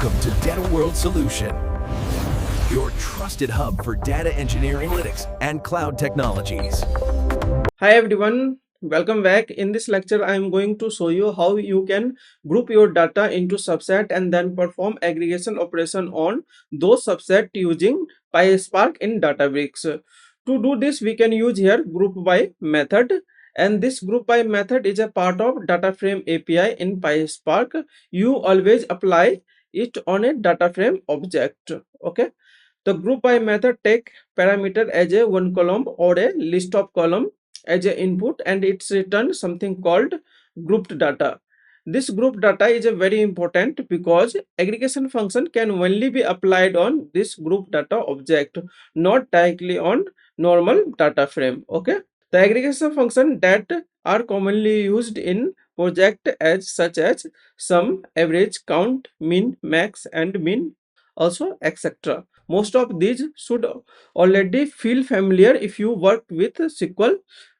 Welcome to Data World Solution, your trusted hub for data engineering, analytics, and cloud technologies. Hi everyone, welcome back. In this lecture, I am going to show you how you can group your data into subset and then perform aggregation operation on those subset using PySpark in Databricks. To do this, we can use here GroupedData method, and this GroupedData method is a part of data frame API in PySpark. You always apply it on a data frame object. Okay. The GroupedData method take parameter as a one column or a list of column as a input, and it's returned something called grouped data. This grouped data is a very important because aggregation function can only be applied on this group data object, not directly on normal data frame. Okay, the aggregation function that are commonly used in project as such as sum, average, count, min, max, and min, also etc. Most of these should already feel familiar if you worked with SQL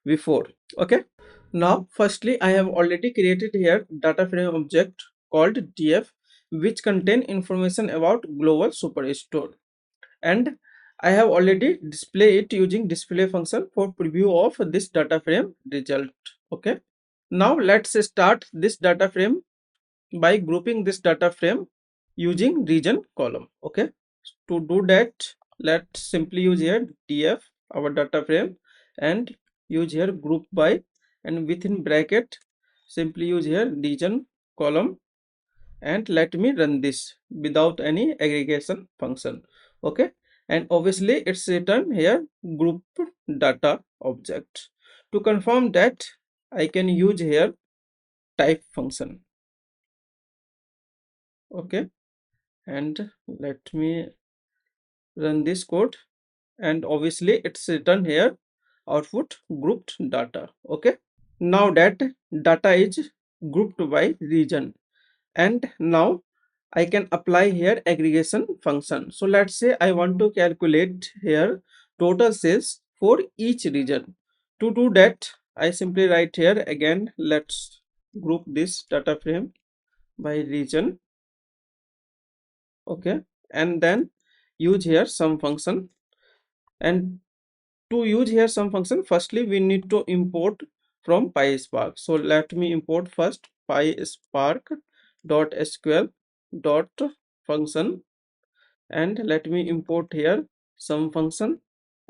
before. Okay, now firstly I have already created here data frame object called df, which contain information about global superstore, and I have already display it using display function for preview of this data frame result. Okay, now let's start this data frame by grouping this data frame using region column. Okay, to do that, let's simply use here df our data frame and use here group by, and within bracket simply use here region column, and let me run this without any aggregation function. Okay, and obviously it's written here group data object. To confirm that, I can use here type function. Okay, and let me run this code, and obviously it's written here output grouped data. Okay, now that data is grouped by region, and now I can apply here aggregation function. So let's say I want to calculate here total sales for each region. To do that, I simply write here again, let's group this data frame by region. Okay, and then use here some function, and to use here some function, firstly we need to import from PySpark. So let me import first PySpark .sql dot function, and let me import here some function,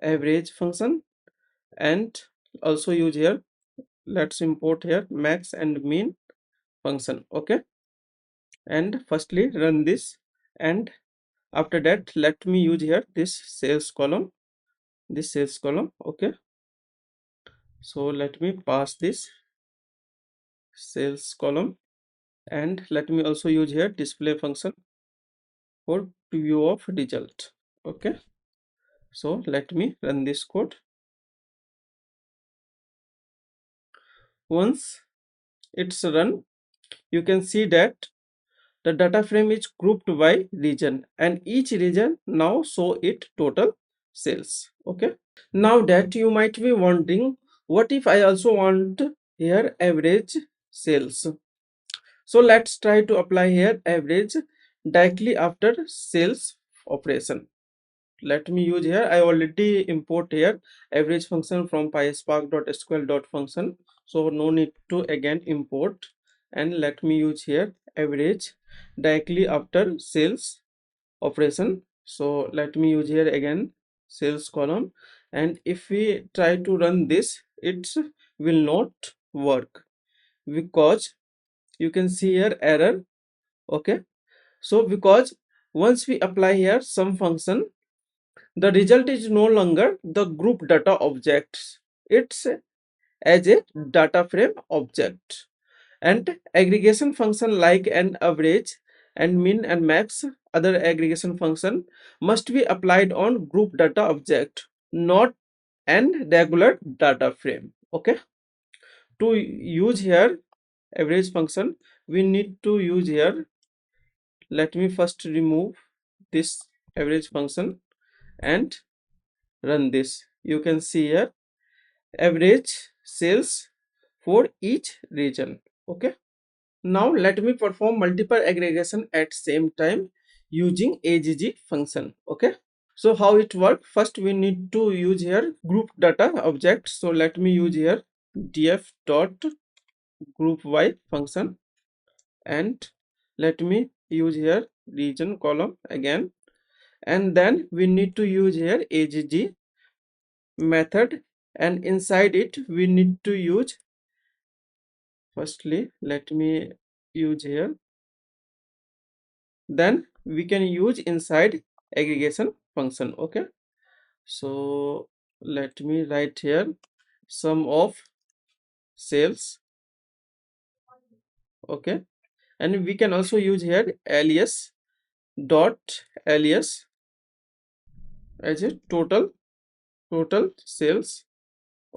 average function, and also use here, let's import here max and min function. Okay, and firstly run this, and after that let me use here this sales column, this sales column. Okay, so let me pass this sales column, and let me also use here display function for preview of result. Okay, so let me run this code. Once it's run, you can see that the data frame is grouped by region, and each region now show it total sales. Okay, now that you might be wondering, what if I also want here average sales? So let's try to apply here average directly after sales operation. Let me use here, I already import here average function from PySpark.sql.function, so no need to again import, and let me use here average directly after sales operation. So let me use here again sales column, and if we try to run this, it will not work because you can see here error. Okay, so because once we apply here some function, the result is no longer the group data objects, it's as a data frame object, and aggregation function like an average and min and max, other aggregation function must be applied on group data object, not an regular data frame. Okay, to use here average function, we need to use here, let me first remove this average function and run this. You can see here average sales for each region. Okay, now let me perform multiple aggregation at same time using AGG function. Okay, so how it works? First we need to use here group data object. So let me use here df dot GroupBy function, and let me use here region column again, and then we need to use here AGG method, and inside it we need to use, firstly let me use here, then we can use inside aggregation function. Okay, so let me write here sum of sales. Okay, and we can also use here alias dot alias as a total sales.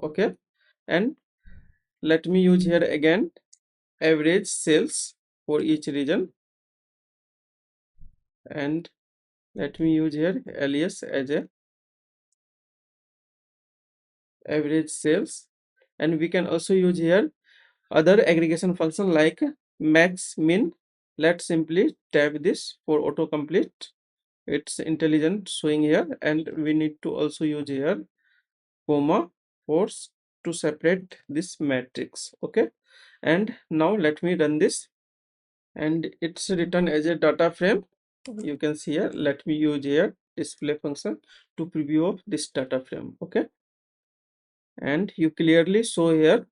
Okay, and let me use here again average sales for each region, and let me use here alias as a average sales, and we can also use here other aggregation function like max min. Let's simply tab this for autocomplete, it's intelligent showing here, and we need to also use here comma force to separate this matrix. Okay, and now let me run this, and it's written as a data frame. You can see here, let me use here display function to preview of this data frame. Okay, and you clearly show here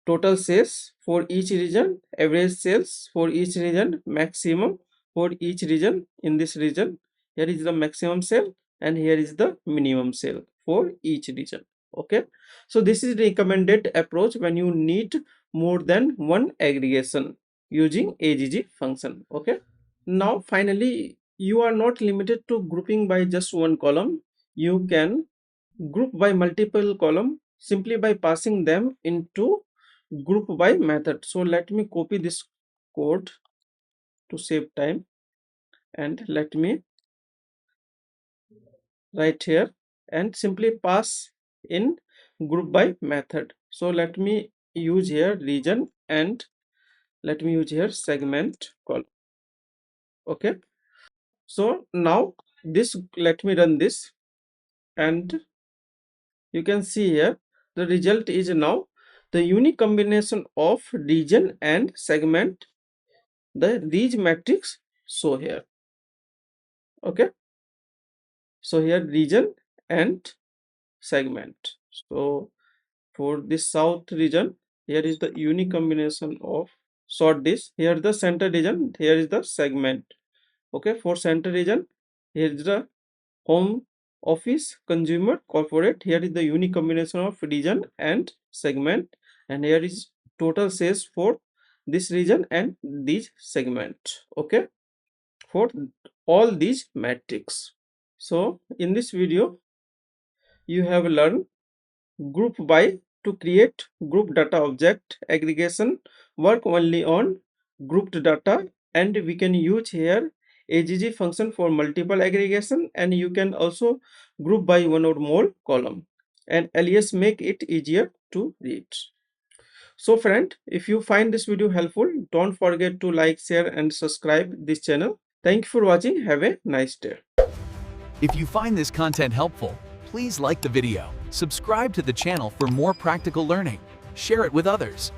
total sales for each region, average sales for each region, maximum for each region. In this region, here is the maximum sale and here is the minimum sale for each region. Okay, so this is recommended approach when you need more than one aggregation using AGG function. Okay, now finally you are not limited to grouping by just one column. You can group by multiple column simply by passing them into group by method. So let me copy this code to save time, and let me write here and simply pass in group by method. So let me use here region, and let me use here segment column. Okay, so now this, let me run this, and you can see here the result is now the unique combination of region and segment. These matrix show here. Okay, so here region and segment. So for this south region, here is the unique combination of sort this, here the center region, here is the segment. Okay, for center region, here is the home, office, consumer, corporate, here is the unique combination of region and segment, and here is total sales for this region and this segment. Okay, for all these metrics. So in this video you have learned group by to create group data object, aggregation work only on grouped data, and we can use here AGG function for multiple aggregation, and you can also group by one or more column, and alias make it easier to read. So friend, if you find this video helpful, don't forget to like, share and subscribe this channel. Thank you for watching. Have a nice day. If you find this content helpful, please like the video, subscribe to the channel for more practical learning, share it with others,